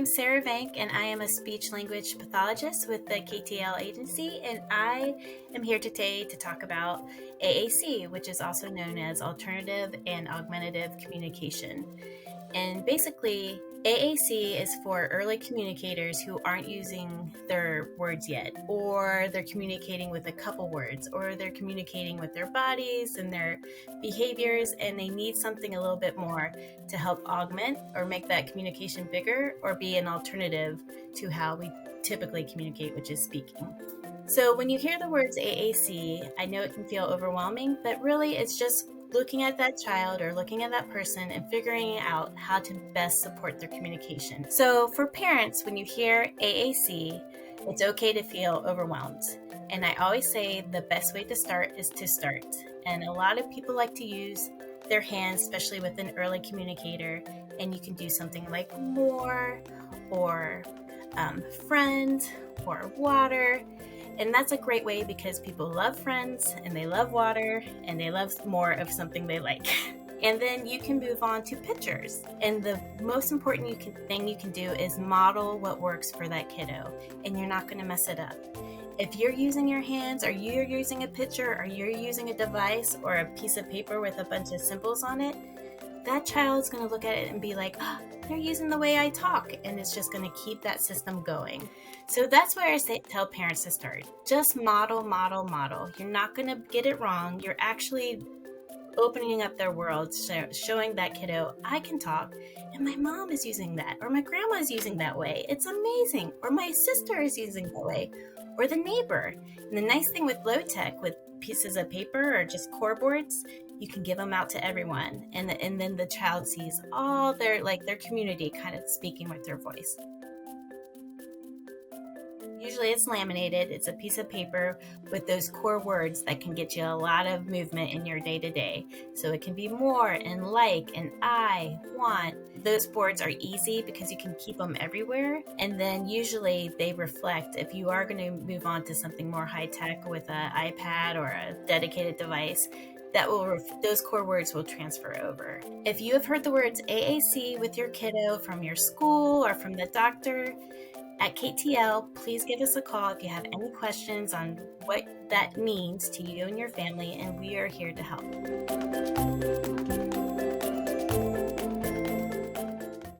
am Sara Vank, and I am a speech language pathologist with the KTL agency, and I am here today to talk about AAC, which is also known as Alternative and Augmentative Communication. And basically, AAC is for early communicators who aren't using their words yet, or they're communicating with a couple words, or they're communicating with their bodies and their behaviors, and they need something a little bit more to help augment or make that communication bigger or be an alternative to how we typically communicate, which is speaking. So when you hear the words AAC, I know it can feel overwhelming, but really it's just looking at that child or looking at that person and figuring out how to best support their communication. So for parents, when you hear AAC, it's okay to feel overwhelmed. And I always say the best way to start is to start. And a lot of people like to use their hands, especially with an early communicator, and you can do something like more or friend or water. And that's a great way because people love friends and they love water and they love more of something they like. And then you can move on to pictures. And the most important thing you can do is model what works for that kiddo, and you're not going to mess it up. If you're using your hands, or you're using a picture, or you're using a device or a piece of paper with a bunch of symbols on it, that child's going to look at it and be like, oh, they're using the way I talk, and it's just going to keep that system going. So that's where I tell parents to start. Just model, model, model. You're not going to get it wrong. You're actually opening up their world, showing that kiddo, I can talk, and my mom is using that, or my grandma is using that way. It's amazing. Or my sister is using that way, or the neighbor. And the nice thing with low tech, with pieces of paper or just core boards, you can give them out to everyone, and then the child sees all their community kind of speaking with their voice. Usually it's laminated. It's a piece of paper with those core words that can get you a lot of movement in your day-to-day. So it can be more and like and I want. Those boards are easy because you can keep them everywhere. And then usually they reflect, if you are going to move on to something more high-tech with an iPad or a dedicated device, those core words will transfer over. If you have heard the words AAC with your kiddo from your school or from the doctor, at KTL, please give us a call if you have any questions on what that means to you and your family, and we are here to help.